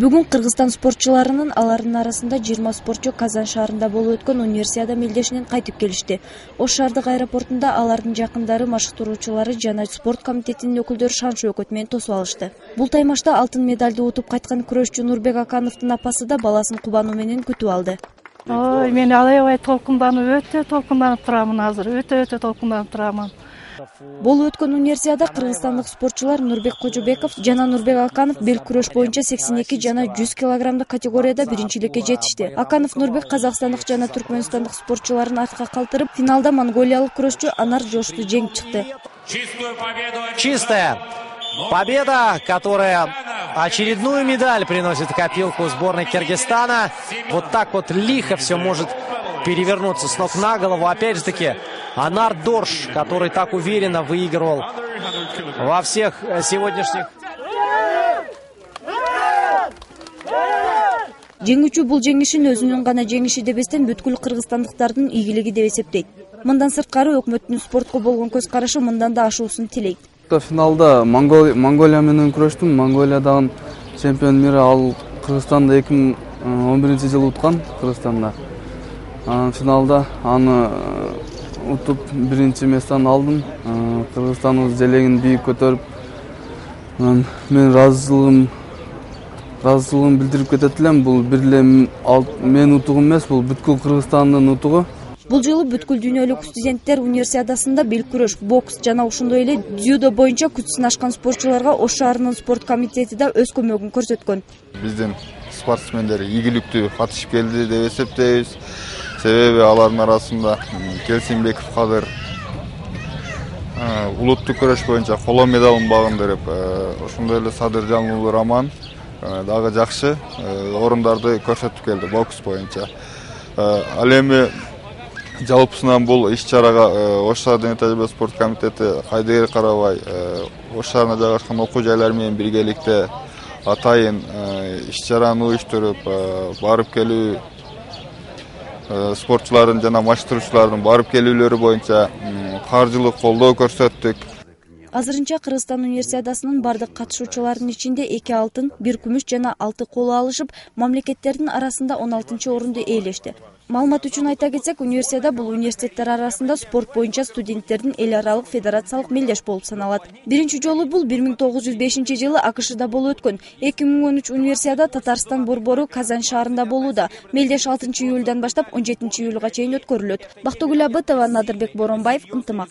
Бүгүн Кыргызстан спортчуларынын алардын арасында 20 спортчу Казан шаарында болуп өткөн универсиада мелдешинен кайтып келишти. Ош шаардык аэропортунда алардын жакындары, машыктыруучулары жана спорт комитетинин өкүлдөрү шан шөкөт менен тосуп алышты. Бул таймашта алтын медалды утуп кайткан күрөшчү Нурбек Акановдун апасы да баласын кубануу менен күтүп алды. Ой, мен аябай толкунданып турамын азыр. Өтө толкунданып турамын. Болуп өткөн универсиада кыргызстандык спортчулар Нурбек Кожобеков жана Нурбек Аканов бел күрөш боюнча 82 жана 100 килограммдык категорияда биринчиликке жетишти. Аканов Нурбек казакстандык жана түркмөнстандык спортчуларын артка калтырып, финалда монголиялык күрөшчү Анар Жошту жеңип чыкты. Чистая победа, которая очередную медаль приносит в копилку сборной Киргизстана. Вот так вот лихо все может перевернуться с ног на голову. Опять же таки, Анар Дорж, который так уверенно выигрывал во всех сегодняшних... Жеңүүчү бул жеңишин өзүнүн гана жеңиши дебестен бүткүл кыргызстандыктардын ийгилиги деп эсептейт. Мындан сырткары өкмөттүн спортко болгон көз карашы мындан да ашуусун тилейт. Финалда Монголия менен күрөштүм. Монголиядагы чемпион мира, ал Кыргызстанда 2011 жылы уткан Кыргызстанда. Финалда аны утуп биринчи местаны алдым. Кыргызстандын желегин бийик көтөрүп, мен ыраазычылыгын билдирип кетет элем. Бул бир эле мен утугум эмес, бул бүткүл Кыргызстандын утугу. Бул жолу бүткүл дүйнөлүк студенттер универсиадасында бел күрөш, бокс жана ошондой эле дзюдо боюнча күч сынашкан спортчуларга Ош шаарынын спорт комитети да өз көмөгүн көрсөткөн. Биздин спортсмендер ийгиликтүү катышып келди деп эсептейбиз. Себеби алардын арасында Келсинбеков Кадыр улуттук күрөш боюнча коло медалын багындырып, ошондой эле Садыржан уулу Роман дагы жакшы орундарды көрсөтүп келди бокс боюнча. Ал эми жалпысынан бул иш-чарага Ош шаардык тажрыйба спорт комитети Кайдыгер Карабай Ош шаарына жайгашкан окуу жайлар менен биргеликте атайын иш-чараны уюштуруп, барып келүү спортчулардын жана машыктыруучулардын барып келүүлөрү боюнча каржылык колдоо көрсөттүк. Азырынча Кыргызстан универсиадасынын бардык катышуучуларынын ичинде 2 алтын, 1 күмүш жана 6 коло алышып, мамлекеттердин арасында 16-орунду ээлешти. Маалымат үчүн айта кетсек, универсиада бул университеттер арасында спорт боюнча студенттердин эл аралык федерациялык мелдеш болуп саналат. Биринчи жолу бул 1905 жылы АКШда болуп өткөн. 2013 универсиада Татарстан борбору Казан шаарында болууда. Мелдеш 6 июлдан баштап 17 июлга чейин өткөрүлөт. Бактыгүл Абытова, Надырбек Боронбаев, Ынтымак.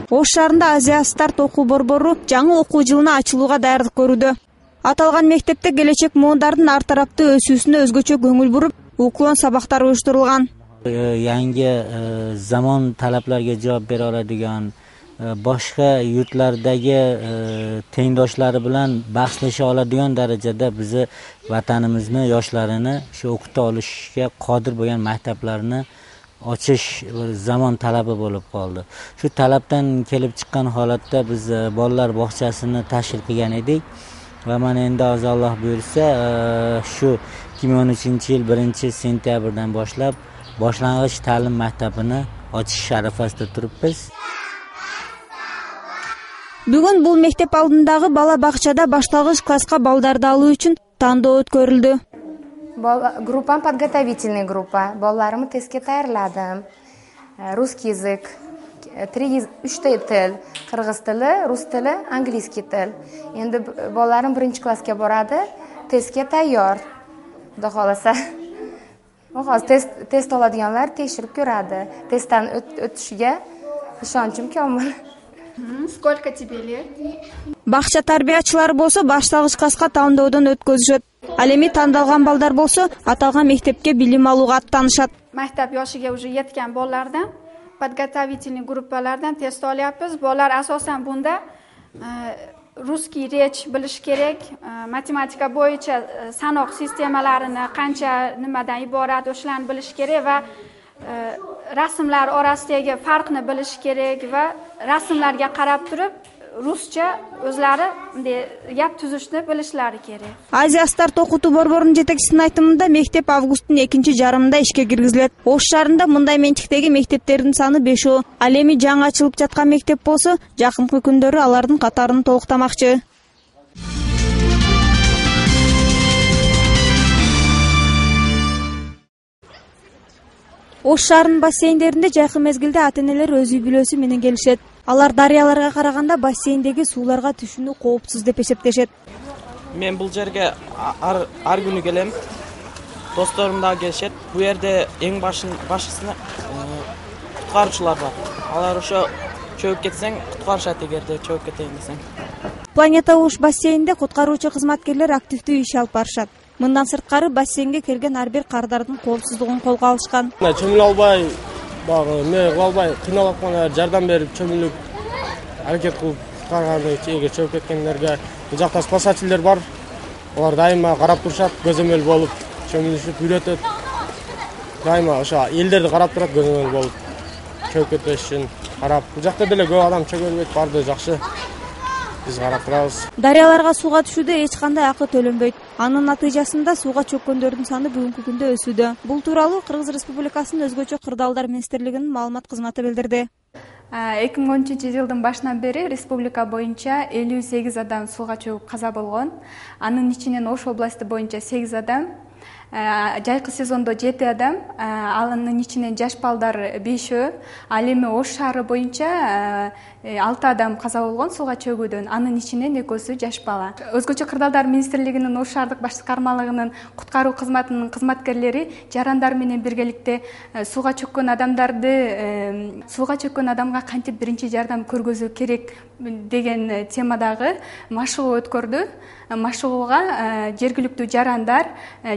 Ош шаарында Азия Старт окуу борбору жаңы окуу жылына ачылууга даярдык көрүүдө. Аталган мектепте келечек муундардын ар тараптуу өсүүсүнө өзгөчө көңүл буруп, уклон сабактар уюштурулган. Yangi zamon talablariga javob bera oladigan, boshqa yurtlardagi tengdoshlari bilan bahslasha oladigan darajada bizni vatanimizni yoshlarini shu o'qita olishga qodir bo'lgan maktablarni ochish zamon talabi bo'lib qoldi. Shu talabdan kelib chiqqan holatda biz bolalar bog'chasini tashkil qilgan edik va mana endi Alloh buyursa shu 2013-yil 1-sentyabrdan boshlab boshlang'ich ta'lim maktabini ochish arafasida turibmiz. Бүгүн бул мектеп алдындагы бала бакчада башталгыч класска балдарды алуу үчүн тандоо өткөрүлдү. Группам подготовительный группа. Балаларымы тестке таярладым. Русский язык, 3 тил, кыргыз тили, рус тили, английский тил. Endi балаларым 1-класска boradi, testga tayyor. Xudo xolasa. Hozir test oladiganlar tekshirib ko'radi. Testdan o'tishiga ishonchim komil. Сколько тебе лет? Бакча тарбиячылары болсо башталгыч класска тандоодон өткөзүшөт. Ал эми тандалган балдар болсо аталган мектепке билим алууга аттанышат. Maktab yoshiga уже yetgan bolalardan подготовительный gruppalardan test olyapmiz. Bolalar asosan bunda russkiy rech bilish kerak, matematika bo'yicha sanoq sistemalarini qancha nimadan iborat o'shalarni bilish kerak va rasmlar orasidagi farqni bilish kerak va rasmlarga qarab turib ruscha o'zlari gap tuzishni bilishlari kerak. Азия старт окутуу борборунун жетекчисинин айтымында мектеп августтун экинчи жарымында ишке киргизилет. Ош шаарында мындай менчиктеги мектептердин саны 5. Ал эми жаңы ачылып жаткан мектеп болсо, жакынкы күндөрү алардын катарын толуктамакчы. Ош шаарынын бассейндеринде жайкы мезгилде ата-энелер өз үй-бүлөсү менен келишет. Алар дарыяларга караганда бассейндеги сууларга түшүүнү коопсуз деп эсептешет. Мен бул жерге ар күнү келем. Досторум да келишет. Бу жерде эң башкысы куткаруучулар бар. Алар ошо чөгүп кетсең, куткарышат эгерде чөгүп кетейин десең. Планета Ош бассейнинде куткаруучу кызматкерлер активдүү иш алып барышат. Мындан сырткары бассейнге келген ар бир кардардын коопсуздугун колго алышкан. Чөмүлө албай, эмне кыла албай, кыйналып аткандар жардам берип, чөмүлүп аракет кылып куткарганы чеге чөгүп кеткендерге. Бул жакта спасательдер бар. Алар дайыма карап турушат, көзөмөл болуп, чөмүлүшүп үйрөтөт. Дайыма ошо элдерди карап турат, көзөмөл болуп, чөгүп кетпеш үчүн карап. Бул жакта деле көп адам чөгөлбөйт, барды жакшы. Биз карап турабыз. Дарыяларга сууга түшүүдө эч кандай акы төлөнбөйт. Анын натыйжасында сууга чөккөндөрдүн саны бүгүнкү күндө өсүүдө. Бул тууралуу Кыргыз Республикасынын өзгөчө кырдаалдар министрлигинин маалымат кызматы билдирди. 2013-жылдын башынан бери республика боюнча 58 адам сууга чөгүп каза болгон. Анын ичинен Ош областы боюнча 8 адам, жайкы сезондо 7 адам, анын ичинен жаш балдар 5. Ал эми Ош шаары боюнча 6 адам каза болгон сууга чөгүүдөн. Анын ичинен 2-сү жаш бала. Өзгөчө кырдаалдар министрлигинин Ош шаардык башкармалыгынын куткаруу кызматынын кызматкерлери жарандар менен биргеликте сууга чөккөн адамга кантип биринчи жардам көргөзүү керек деген темадагы машыгуу өткөрдү. Машыгууга жергиликтүү жарандар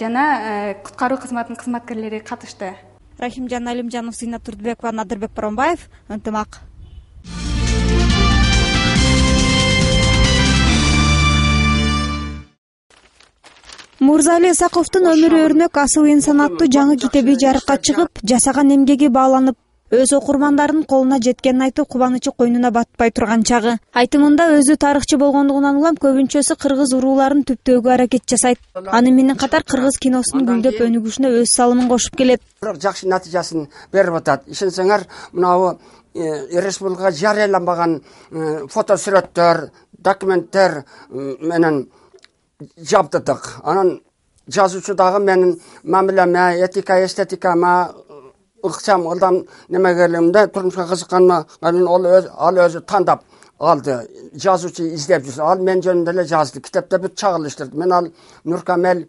жана куткаруу кызматынын кызматкерлери катышты. Рахимжан Алимжанов, Зина Турдубекова, Надырбек Боронбаев, Ынтымак. Мурзали Исаковдун өмүрү өрнөк асыл инсан аттуу жаңы китеби жарыкка чыгып, жасаган эмгеги бааланып, өз окурмандардын колуна жеткенин айтып, кубанычы койнуна батпай турган чагы. Айтымында өзү тарыхчы болгондугунан улам көбүнчөсү кыргыз урууларын түптөөгө аракет жасайт. Аны менен катар кыргыз киносунун гүлдөп өнүгүшүнө өз салымын кошуп келет. Жакшы натыйжасын берип атат. Ишенсеңер, мынау республикага жарыяланбаган фотосүрөттөр, документтер менен жабдыдык. Анан жазуучу дагы менин мамилеме, этика, эстетикама ыкчам ылдам немегелимде турмушка кызыкканыма ал өзү тандап алды. Жазуучу издеп жүрсө, ал мен жөнүндө эле жазды. Китепте бүт чагылыштырды. Мен ал Нуркамел,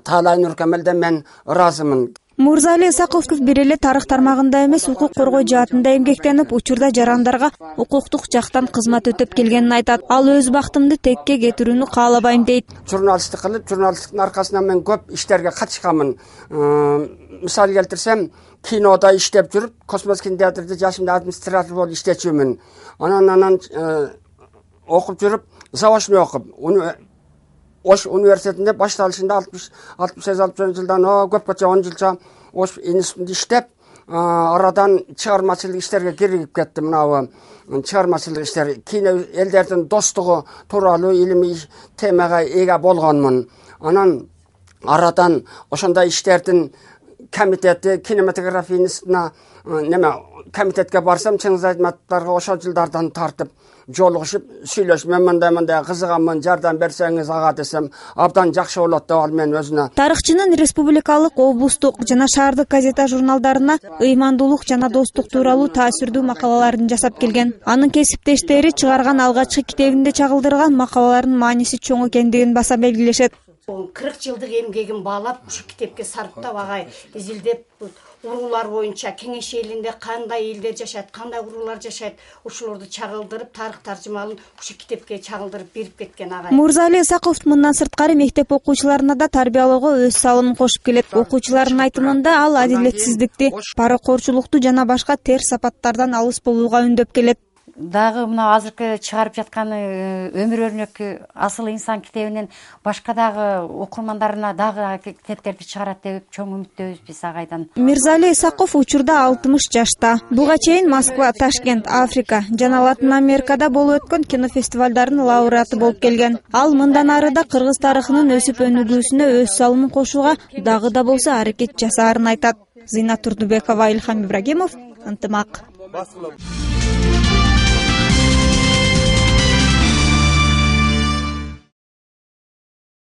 Талай Нуркамелден мен ыраазымын. Мурзали Исаковдук бир эле тарых тармагында эмес, укук коргоо жаатында эмгектенип, учурда жарандарга укуктук жактан кызмат өтөп келгенин айтат. Ал өз бактымды текке кетирүүнү каалабайм дейт. Журналисттик кылып, журналисттиктин аркасынан мен көп иштерге катышканмын. Мисал келтирсем, кинода иштеп жүрүп, Космос кинотеатрда жашымда администратор болуп иштечүмүн. Анан окуп жүрүп, заочный окуп, Ош университетинде башталышында 68-69 жылдан көпкөчө 10 жылча Ош институтунда иштеп, арадан чыгармачылык иштерге киригип кеттим. Мынау чыгармачылык иштер, кино элдердин достугу тууралуу илимий темага ээ болгонмун. Анан арадан ошондой иштердин комитети, кинематография институтуна комитетке барсам, Чыңгыз Айтматовдорго ошол жылдардан тартып жолугушуп, сүйлөшүп, мен мындай кызыганмын, жардам берсеңиз ага десем, абдан жакшы болот деп ал мен өзүнө. Тарыхчынын республикалык, облустук жана шаардык газета журналдарына ыймандуулук жана достук тууралуу таасирдүү макалаларын жасап келген. Анын кесиптештери чыгарган алгачкы китебинде чагылдырган макалалардын мааниси чоң экендигин баса белгилешет. 40 жылдык эмгегин баалап, ушу китепке сарптап агай изилдеп, уруулар боюнча Кеңеш элинде кандай элдер жашайт, кандай уруулар жашайт, ушулорду чагылдырып, тарых таржымалын ушу китепке чагылдырып берип кеткен агай. Мурзали Исаков мындан сырткары мектеп окуучуларына да тарбиялоого өз салымын кошуп келет. Окуучулардын айтымында ал адилетсиздикти, паракорчулукту жана башка терс сапаттардан алыс болууга үндөп келет. дагы мына азыркы чыгарып жаткан өмүр өрнөкү асыл инсан китебинен башка дагы окурмандарына дагы китептерди чыгарат деп чоң үмүттөбүз биз агайдан. Мирзали Исаков учурда 60 жашта. Буга чейин Москва, Ташкент, Африка жана Латын Америкада болуп өткөн кинофестивалдардын лауреаты болуп келген. Ал мындан ары да кыргыз тарыхынын өсүп өнүгүүсүнө өз салымын кошууга дагы да болсо аракет жасаарын айтат. Зина Турдубекова, Илхам Ибрагимов, Ынтымак.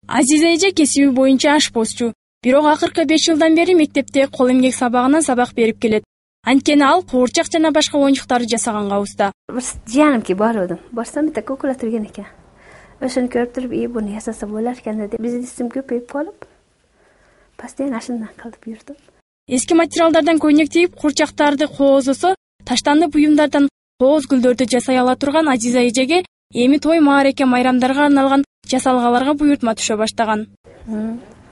Азиза эже кесиби боюнча ашпозчу. Бирок акыркы 5 жылдан бери мектепте кол эмгек сабагынан сабак берип келет. Анткени ал куурчак жана башка оюнчуктарды жасаганга уста. Жыянымки бар одум. Барсам бите кукула турган экен. Ошону көрүп туруп, буну жасаса болар экен деп биздин исим көпөйүп калып, постоянно ашындан калып жүрдүм. Эски материалдардан көйнөк тийип, куурчактарды коозосо, таштанды буюмдардан кооз гүлдөрдү жасай ала турган Азиза эжеге эми той маареке майрамдарга арналган жасалгаларга буйртма түшө баштаган.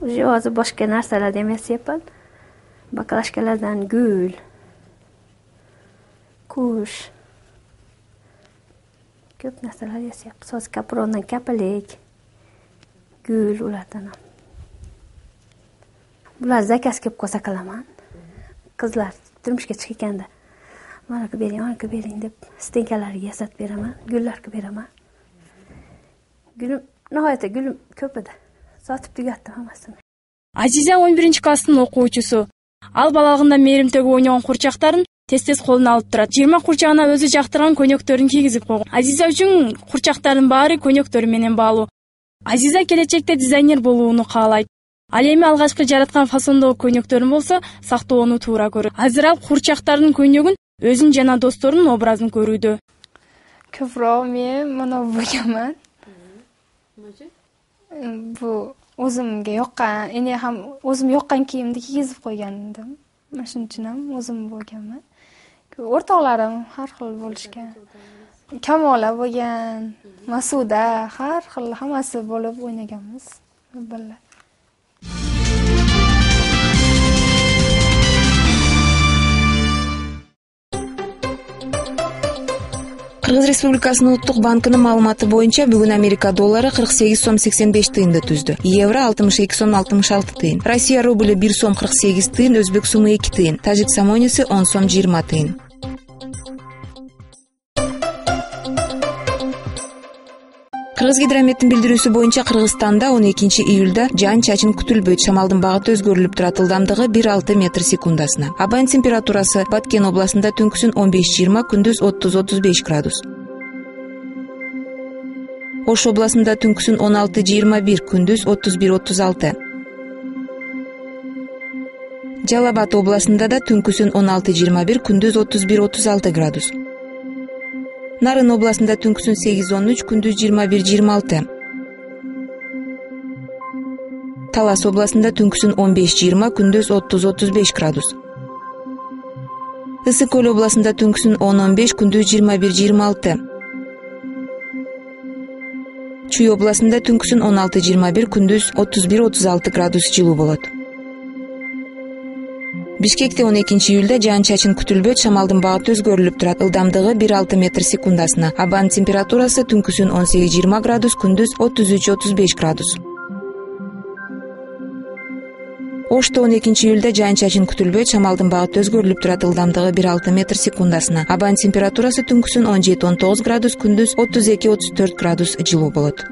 Уже азыр башка нерселерди эмес япам. Баклажкалардан гүл, куш, көп нерселер ясап. Соз капрондан капелек, гүл улардан. Булар заказ кеп койса каламан. Кызлар турмушка чыкканда, "Мана бериң" деп стенкаларга ясап беремин, гүллөргө беремин. Гүлүм, нахайта гүлүм көп эди. Сатып түгөттүм хамасын. Азиза 11-класстын окуучусу. Ал балагында мээримтеги ойногон курчактарын тез колуна алып турат. 20 курчагына өзү жактырган көйнөктөрүн кийгизип койгон. Азиза үчүн курчактардын баары көйнөктөрү менен баалуу. Азиза келечекте дизайнер болууну каалайт. Ал эми алгачкы жараткан фасондогу көйнөктөрүн болсо сактоону туура көрөт. Азыр ал курчактардын көйнөгүн өзүн жана досторунун образын көрүүдө. Көбүрөөк мен муну буяман. Бу өзүмгө жоккан, эне хам өзүм жоккан кийимди кийгизип койгандым. Ошон үчүн ham өзүм болгонмун. Ортолорум har xil болушкан. Камола болгон, Масуда, har xil hammasi болуп ойногонбуз. Биле. Кыргыз Республикасынын Улуттук банкынын маалыматы боюнча бүгүн Америка доллары 48 сом 85 тыйынды түздү. Евро 62 сом 66 тыйын. Россия рублі 1 сом 48 тыйын, өзбек сумы 2 тыйын. Тажик самониси 10 сом 20 тыйын. Кыргыз гидрометтин билдирүүсү боюнча Кыргызстанда 12 июлда жаан-чачын күтүлбөйт. Шамалдын багыты өзгөрүлүп турат, ылдамдыгы 1,6 метр секундасына. Абайнын температурасы Баткен областында түнкүсүн 15-20, күндүз 30-35 градус. Ош областында түнкүсүн 16-21, күндүз 31-36. Жалал Абад областында да түнкүсүн 16-21, күндүз 31-36 градус. Нарын областында түнкүсүн 8-13, күндүз 21-26. Талас областында түнкүсүн 15-20, күндүз 30-35 градус. Ысык көл областында түнкүсүн 10-15, күндүз 21-26. Чүй областында түнкүсүн 16-21, күндүз 31-36 градус жылуу болот. Бишкекте 12 июлда жаан-чачын күтүлбөйт, шамалдын багыты өзгөрүлүп турат, ылдамдыгы 1,6 метр секундасына. Абанын температурасы түнкүсүн 18-20 градус, күндүз 33-35 градус. Ошто 12 июлда жаан-чачын күтүлбөйт, шамалдын багыты өзгөрүлүп турат, ылдамдыгы 1,6 метр секундасына. Абанын температурасы түнкүсүн 17-19 градус, күндүз 32-34 градус жылуу болот.